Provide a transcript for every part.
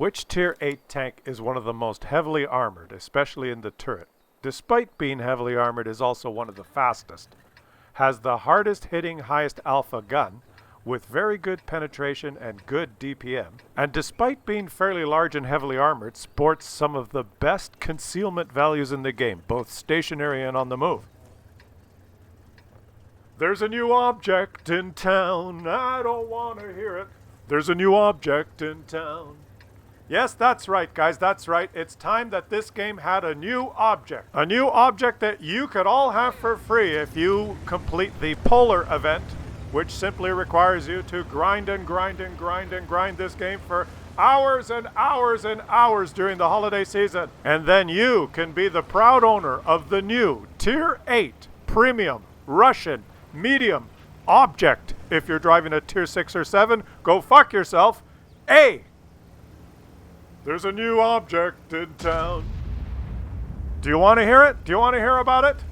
Which Tier 8 tank is one of the most heavily armored, especially in the turret? Despite being heavily armored, is also one of the fastest. Has the hardest hitting, highest alpha gun, with very good penetration and good DPM. And despite being fairly large and heavily armored, sports some of the best concealment values in the game, both stationary and on the move. There's a new object in town, I don't want to hear it. There's a new object in town. Yes, that's right, guys, that's right. It's time that this game had a new object. A new object that you could all have for free if you complete the Polar event, which simply requires you to grind and grind and grind and grind this game for hours and hours and hours during the holiday season. And then you can be the proud owner of the new Tier 8 Premium Russian Medium Object. If you're driving a Tier 6 or 7, go fuck yourself. There's a new object in town. Do you want to hear it? Do you want to hear about it?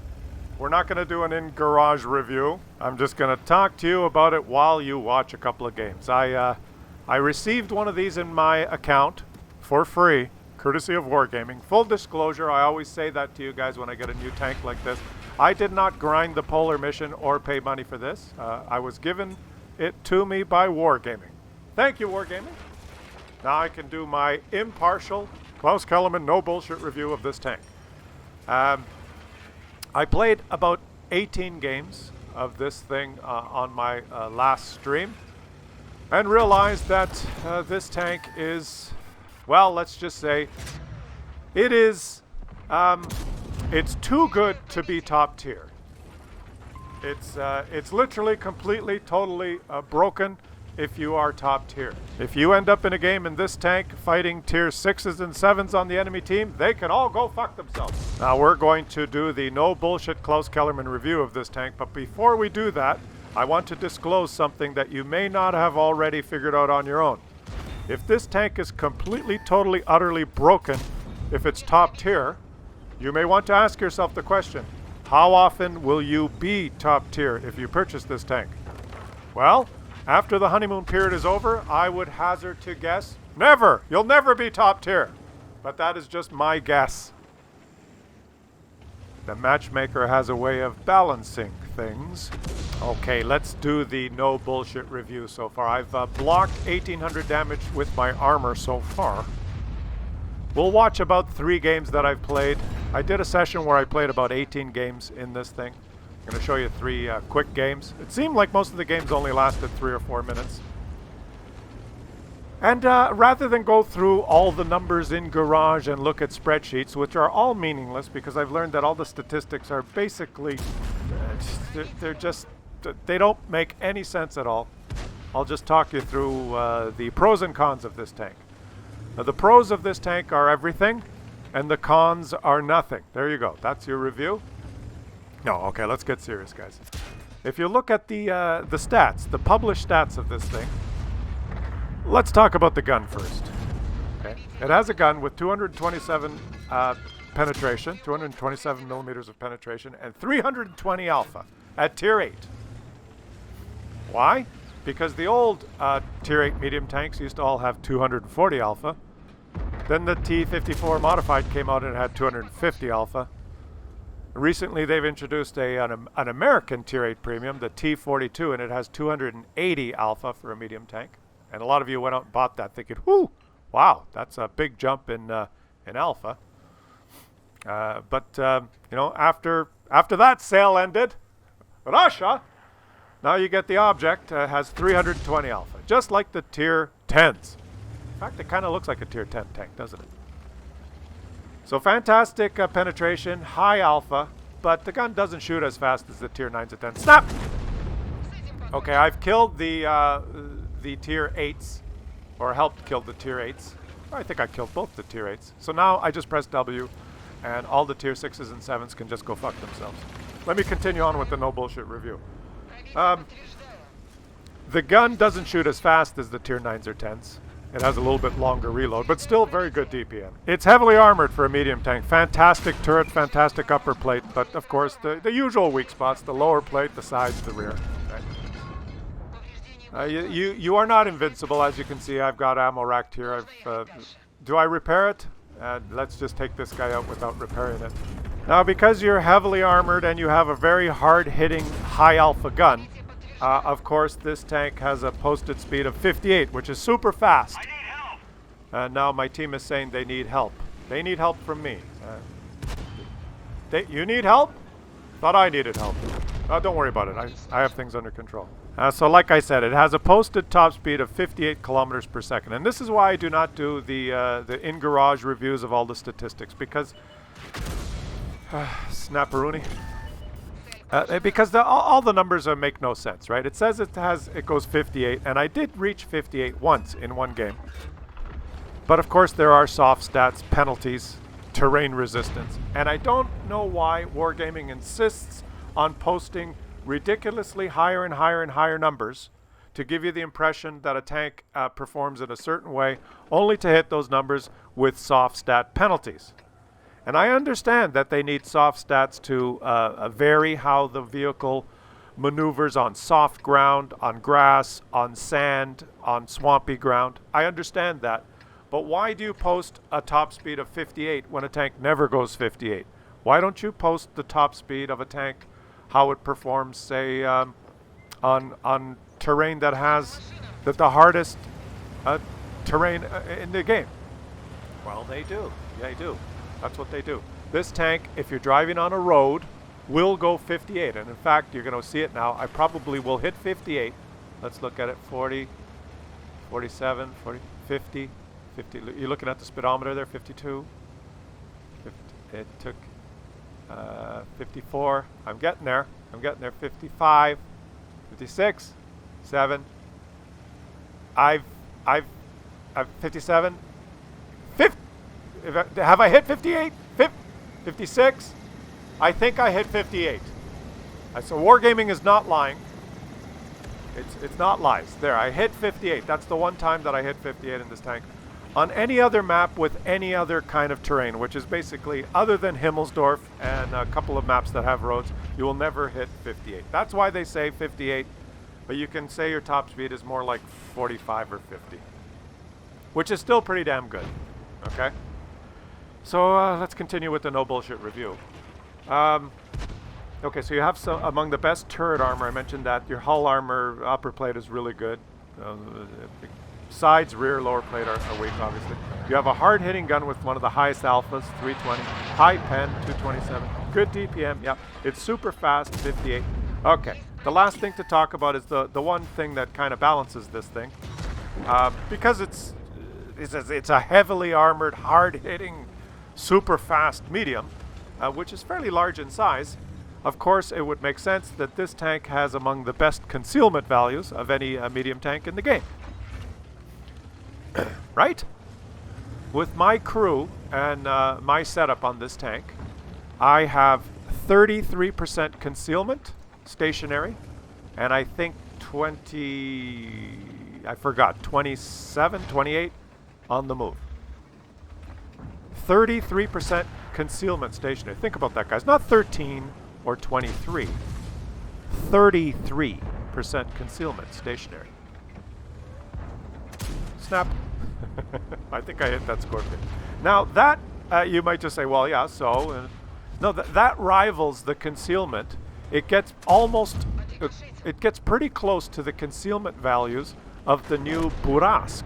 We're not going to do an in-garage review. I'm just going to talk to you about it while you watch a couple of games. I received one of these in my account for free, courtesy of Wargaming. Full disclosure, I always say that to you guys when I get a new tank like this. I did not grind the Polar mission or pay money for this. I was given it to me by Wargaming. Thank you, Wargaming. Now I can do my impartial, Klaus Kellerman, no bullshit review of this tank. I played about 18 games of this thing on my last stream and realized that this tank is, well, let's just say, it is, it's too good to be top tier. It's literally, completely, totally broken if you are top tier. If you end up in a game in this tank fighting tier 6s and 7s on the enemy team, they can all go fuck themselves. Now we're going to do the no bullshit Klaus Kellerman review of this tank, but before we do that, I want to disclose something that you may not have already figured out on your own. If this tank is completely, totally, utterly broken, if it's top tier, you may want to ask yourself the question, how often will you be top tier if you purchase this tank? Well, after the honeymoon period is over, I would hazard to guess, never! You'll never be top tier! But that is just my guess. The matchmaker has a way of balancing things. Okay, let's do the no bullshit review so far. I've blocked 1800 damage with my armor so far. We'll watch about 3 games that I've played. I did a session where I played about 18 games in this thing. I'm going to show you 3 quick games. It seemed like most of the games only lasted 3 or 4 minutes. And rather than go through all the numbers in Garage and look at spreadsheets, which are all meaningless because I've learned that all the statistics are basically, they don't make any sense at all. I'll just talk you through the pros and cons of this tank. Now, the pros of this tank are everything, and the cons are nothing. There you go. That's your review. No, okay, let's get serious, guys. If you look at the stats, the published stats of this thing, let's talk about the gun first. Okay. It has a gun with 227 penetration, 227 millimeters of penetration, and 320 alpha at Tier 8. Why? Because the old Tier 8 medium tanks used to all have 240 alpha. Then the T-54 modified came out and it had 250 alpha. Recently, they've introduced an American Tier 8 Premium, the T-42, and it has 280 alpha for a medium tank. And a lot of you went out and bought that thinking, whoo, wow, that's a big jump in alpha. But you know, after that sale ended, Russia, now you get the object, has 320 alpha, just like the Tier 10s. In fact, it kind of looks like a Tier 10 tank, doesn't it? So fantastic penetration, high alpha, but the gun doesn't shoot as fast as the Tier 9s or 10s. Snap! Okay, I've killed the Tier 8s, or helped kill the Tier 8s. I think I killed both the Tier 8s. So now I just press W, and all the Tier 6s and 7s can just go fuck themselves. Let me continue on with the no bullshit review. The gun doesn't shoot as fast as the Tier 9s or 10s. It has a little bit longer reload, but still very good DPM. It's heavily armored for a medium tank. Fantastic turret, fantastic upper plate, but of course the usual weak spots, the lower plate, the sides, the rear. Right? You are not invincible, as you can see. I've got ammo racked here. Do I repair it? Let's just take this guy out without repairing it. Now, because you're heavily armored and you have a very hard-hitting, high-alpha gun, of course, this tank has a posted speed of 58, which is super fast. I need help. And now my team is saying they need help. They need help from me. You need help? Thought I needed help. Don't worry about it. I have things under control. So like I said, it has a posted top speed of 58 kilometers per second. And this is why I do not do the in-garage reviews of all the statistics, because... snapperoonie. Because all the numbers make no sense, right? It says it goes 58, and I did reach 58 once in one game. But of course there are soft stats, penalties, terrain resistance, and I don't know why Wargaming insists on posting ridiculously higher and higher and higher numbers to give you the impression that a tank performs in a certain way, only to hit those numbers with soft stat penalties. And I understand that they need soft stats to vary how the vehicle maneuvers on soft ground, on grass, on sand, on swampy ground. I understand that. But why do you post a top speed of 58 when a tank never goes 58? Why don't you post the top speed of a tank, how it performs, say, on terrain that has the hardest terrain in the game? Well, they do. They do. That's what they do. This tank, if you're driving on a road, will go 58. And in fact, you're going to see it now. I probably will hit 58. Let's look at it. 40, 47, 40, 50, 50. You're looking at the speedometer there, 52. 50, it took 54. I'm getting there. I'm getting there. 55, 56, 7. I've 57, 50. Have I hit 58? 56? I think I hit 58. So Wargaming is not lying. It's not lies. There, I hit 58. That's the one time that I hit 58 in this tank. On any other map with any other kind of terrain, which is basically other than Himmelsdorf and a couple of maps that have roads, you will never hit 58. That's why they say 58, but you can say your top speed is more like 45 or 50, which is still pretty damn good. Okay? So let's continue with the no bullshit review. Okay, so you have some among the best turret armor. I mentioned that your hull armor upper plate is really good. Sides, rear, lower plate are weak, obviously. You have a hard-hitting gun with one of the highest alphas, 320. High pen, 227. Good DPM, yep. It's super fast, 58. Okay, the last thing to talk about is the one thing that kind of balances this thing. Because it's a heavily armored, hard-hitting, super fast medium, which is fairly large in size. Of course, it would make sense that this tank has among the best concealment values of any medium tank in the game. Right? With my crew and my setup on this tank, I have 33% concealment, stationary, and I think 27, 28 on the move. 33% concealment stationary. Think about that, guys. Not 13 or 23. 33% concealment stationary. Snap. I think I hit that score. Now that, you might just say, well, yeah, so. No, that rivals the concealment. It gets it gets pretty close to the concealment values of the new Burask,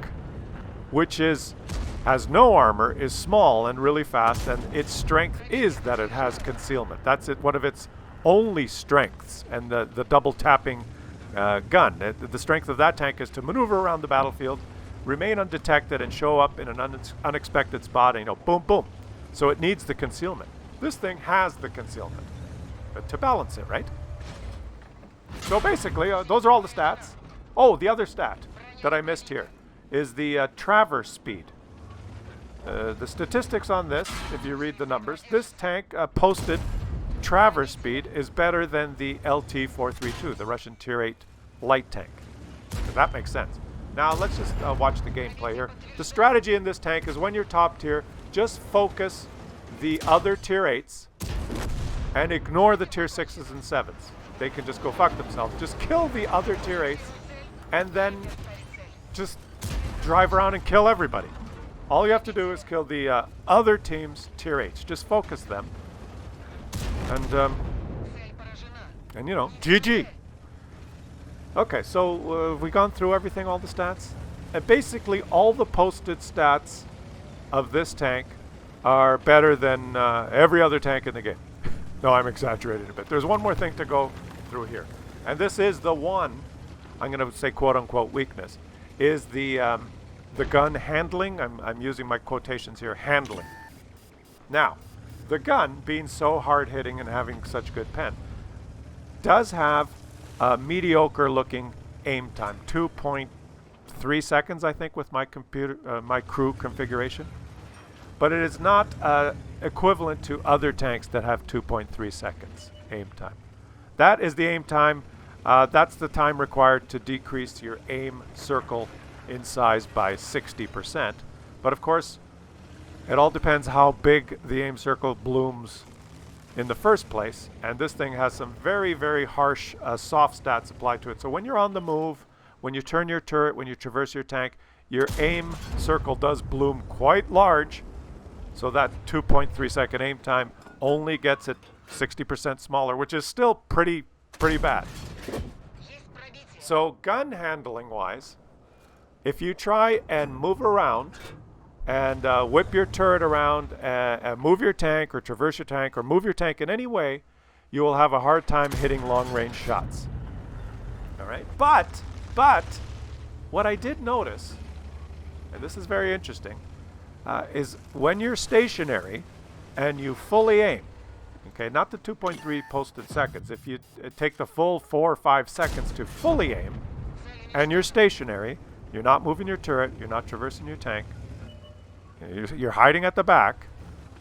which has no armor, is small and really fast, and its strength is that it has concealment. That's one of its only strengths, and the double tapping gun. The strength of that tank is to maneuver around the battlefield, remain undetected, and show up in an unexpected spot, and boom, boom. So it needs the concealment. This thing has the concealment to balance it, right? So basically, those are all the stats. Oh, the other stat that I missed here is the traverse speed. The statistics on this, if you read the numbers, this tank posted traverse speed is better than the LT-432, the Russian Tier 8 light tank. So that makes sense. Now let's just watch the gameplay here. The strategy in this tank is when you're top tier, just focus the other Tier 8s and ignore the Tier 6s and 7s. They can just go fuck themselves. Just kill the other Tier 8s, and then just drive around and kill everybody. All you have to do is kill the other team's tier 8s. Just focus them. And you know, GG. Okay, so have we gone through everything, all the stats? And basically all the posted stats of this tank are better than every other tank in the game. No, I'm exaggerating a bit. There's one more thing to go through here. And this is the one, I'm going to say quote-unquote weakness, is the gun handling. I'm using my quotations here, handling. Now, the gun, being so hard-hitting and having such good pen, does have a mediocre-looking aim time, 2.3 seconds, I think, with my computer, my crew configuration. But it is not equivalent to other tanks that have 2.3 seconds aim time. That is the aim time. That's the time required to decrease your aim circle in size by 60%. But of course, it all depends how big the aim circle blooms in the first place. And this thing has some very, very harsh soft stats applied to it. So when you're on the move, when you turn your turret, when you traverse your tank, your aim circle does bloom quite large. So that 2.3 second aim time only gets it 60% smaller, which is still pretty bad. So gun handling wise, if you try and move around and whip your turret around and move your tank or traverse your tank or move your tank in any way, you will have a hard time hitting long range shots. All right, but what I did notice, and this is very interesting, is when you're stationary and you fully aim, okay, not the 2.3 posted seconds, if you take the full 4 or 5 seconds to fully aim and you're stationary, you're not moving your turret, you're not traversing your tank, you're hiding at the back,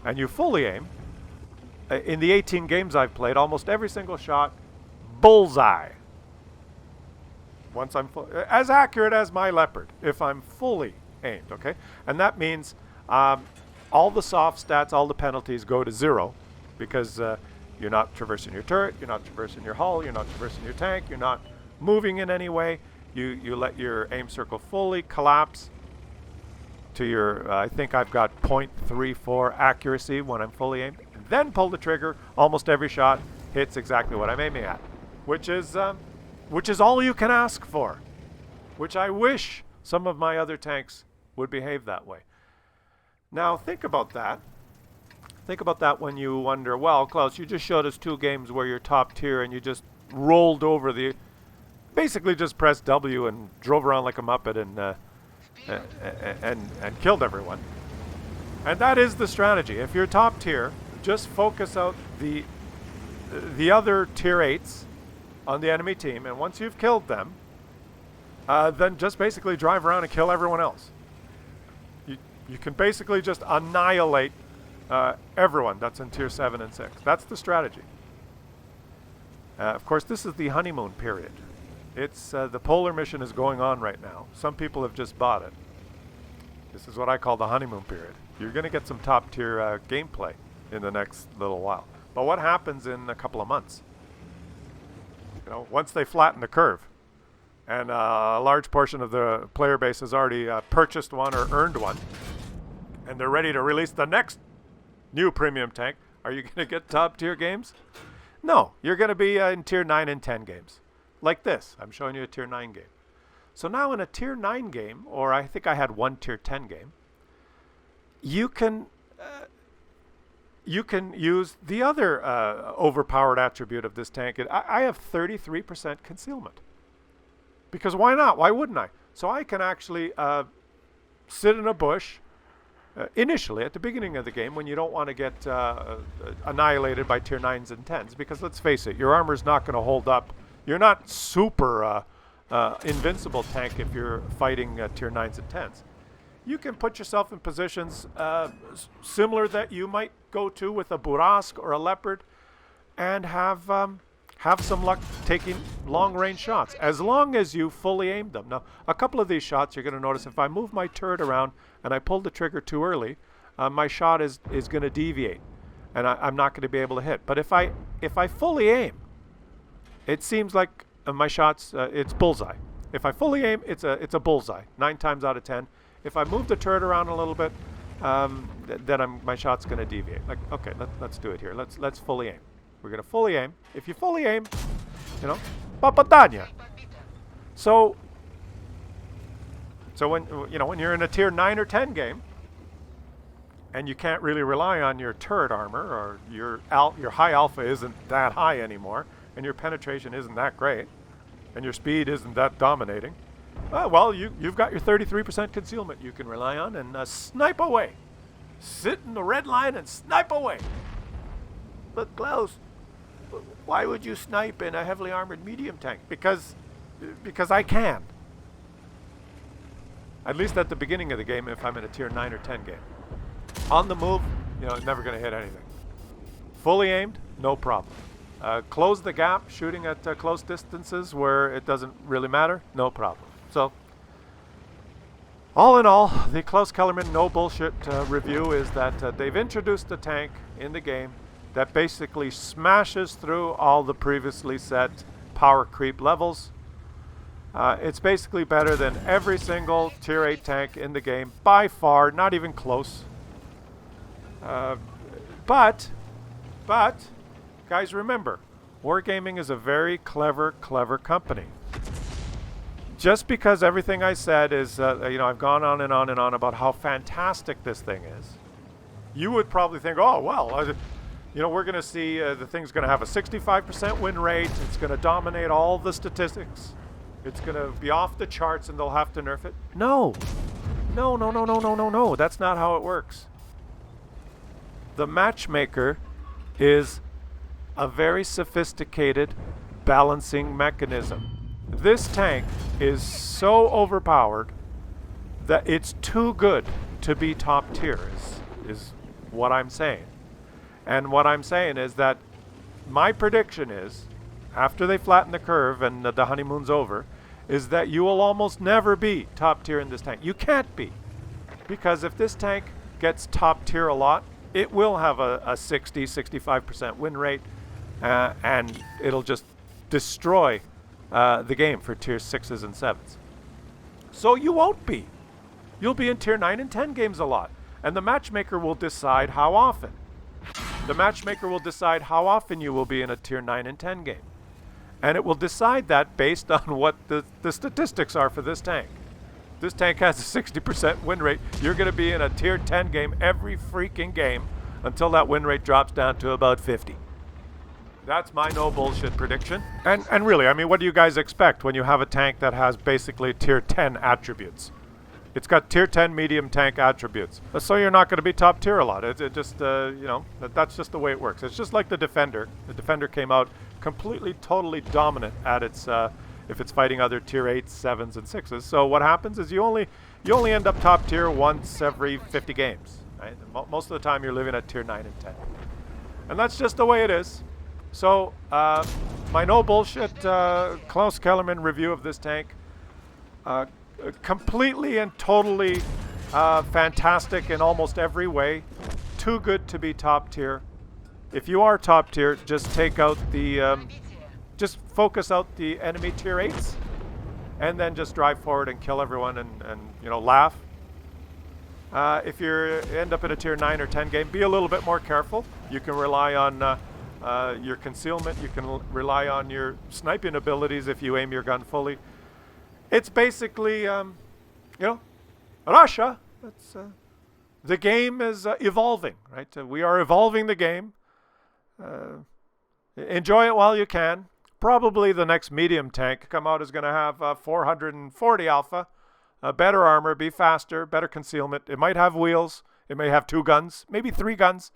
and you fully aim, in the 18 games I've played, almost every single shot, bullseye. Once I'm as accurate as my Leopard, if I'm fully aimed, okay? And that means all the soft stats, all the penalties go to 0 because you're not traversing your turret, you're not traversing your hull, you're not traversing your tank, you're not moving in any way. You let your aim circle fully collapse to your, I think I've got 0.34 accuracy when I'm fully aimed. Then pull the trigger, almost every shot hits exactly what I'm aiming at, which is all you can ask for, which I wish some of my other tanks would behave that way. Now think about that. Think about that when you wonder, well, Klaus, you just showed us 2 games where you're top tier and you just rolled over the, basically just pressed W and drove around like a Muppet and killed everyone. And that is the strategy. If you're top tier, just focus out the other tier 8s on the enemy team, and once you've killed them, then just basically drive around and kill everyone else. You can basically just annihilate everyone that's in tier 7 and 6. That's the strategy. Of course, this is the honeymoon period. It's the polar mission is going on right now. Some people have just bought it. This is what I call the honeymoon period. You're going to get some top tier gameplay in the next little while. But what happens in a couple of months? You know, once they flatten the curve, and a large portion of the player base has already purchased one or earned one, and they're ready to release the next new premium tank, are you going to get top tier games? No, you're going to be in tier 9 and 10 games. Like this. I'm showing you a tier 9 game. So now in a tier 9 game, or I think I had one tier 10 game, you can use the other overpowered attribute of this tank. I have 33% concealment. Because why not? Why wouldn't I? So I can actually sit in a bush initially at the beginning of the game when you don't want to get annihilated by tier 9s and 10s. Because let's face it, your armor's not going to hold up. You're not super invincible tank if you're fighting tier 9s and 10s. You can put yourself in positions similar that you might go to with a Burask or a Leopard and have some luck taking long-range shots, as long as you fully aim them. Now, a couple of these shots, you're going to notice if I move my turret around and I pull the trigger too early, my shot is going to deviate, and I'm not going to be able to hit. But if I fully aim, it seems like my shots, it's bullseye. If I fully aim, it's a bullseye 9 times out of 10. If I move the turret around a little bit, then my shot's going to deviate. Like, okay, let's do it here. Let's fully aim. We're going to fully aim. If you fully aim, you know, papatanya. So when when you're in a tier 9 or 10 game, and you can't really rely on your turret armor, or your high alpha isn't that high anymore, and your penetration isn't that great, and your speed isn't that dominating, well, you've got your 33% concealment you can rely on, and snipe away. Sit in the red line and snipe away. But Klaus, why would you snipe in a heavily armored medium tank? Because I can. At least at the beginning of the game, if I'm in a tier 9 or 10 game. On the move, never going to hit anything. Fully aimed, no problem. Close the gap, shooting at close distances where it doesn't really matter, no problem. So, all in all, the Klaus Kellerman no bullshit review is that they've introduced a tank in the game that basically smashes through all the previously set power creep levels. It's basically better than every single tier 8 tank in the game, by far, not even close. But, guys, remember, Wargaming is a very clever company. Just because everything I said is, I've gone on and on and on about how fantastic this thing is, you would probably think, oh, well, we're going to see the thing's going to have a 65% win rate. It's going to dominate all the statistics. It's going to be off the charts and they'll have to nerf it. No. That's not how it works. The matchmaker is a very sophisticated balancing mechanism. This tank is so overpowered that it's too good to be top tier, is what I'm saying. And what I'm saying is that my prediction is, after they flatten the curve and the honeymoon's over, is that you will almost never be top tier in this tank. You can't be. Because if this tank gets top tier a lot, it will have a 60-65% win rate, and it'll just destroy the game for tier 6s and 7s. So you won't be. You'll be in tier 9 and 10 games a lot. And the matchmaker will decide how often. The matchmaker will decide how often you will be in a tier 9 and 10 game. And it will decide that based on what the statistics are for this tank. This tank has a 60% win rate. You're going to be in a tier 10 game every freaking game until that win rate drops down to about 50. That's my no bullshit prediction. And really, I mean, what do you guys expect when you have a tank that has basically tier 10 attributes? It's got tier 10 medium tank attributes. So you're not going to be top tier a lot. It just, that's just the way it works. It's just like the Defender. The Defender came out completely, totally dominant at its, if it's fighting other tier 8s, 7s, and 6s. So what happens is you only end up top tier once every 50 games. Right? Most of the time you're living at tier 9 and 10. And that's just the way it is. So, my no bullshit Klaus Kellerman review of this tank, completely and totally fantastic in almost every way. Too good to be top tier. If you are top tier, just take out the, just focus out the enemy tier 8s, and then just drive forward and kill everyone and laugh. If you end up in a tier 9 or 10 game, be a little bit more careful. You can rely on your concealment. You can rely on your sniping abilities if you aim your gun fully. It's basically, Russia. It's, the game is evolving, right? We are evolving the game. Enjoy it while you can. Probably the next medium tank come out is going to have 440 alpha, better armor, be faster, better concealment. It might have wheels. It may have 2 guns, maybe 3 guns.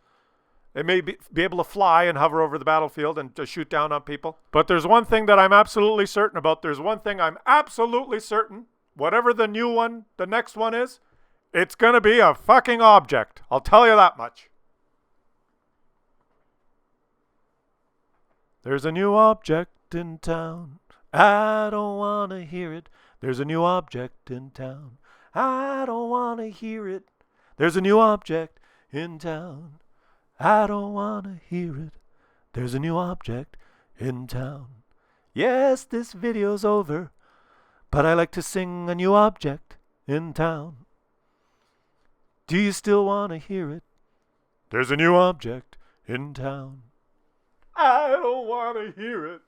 It may be able to fly and hover over the battlefield and to shoot down on people. But there's one thing that I'm absolutely certain about. There's one thing I'm absolutely certain. Whatever the new one, the next one is, it's going to be a fucking object. I'll tell you that much. There's a new object in town. I don't want to hear it. There's a new object in town. I don't want to hear it. There's a new object in town. I don't want to hear it. There's a new object in town. Yes, this video's over, but I like to sing a new object in town. Do you still want to hear it? There's a new object in town. I don't want to hear it.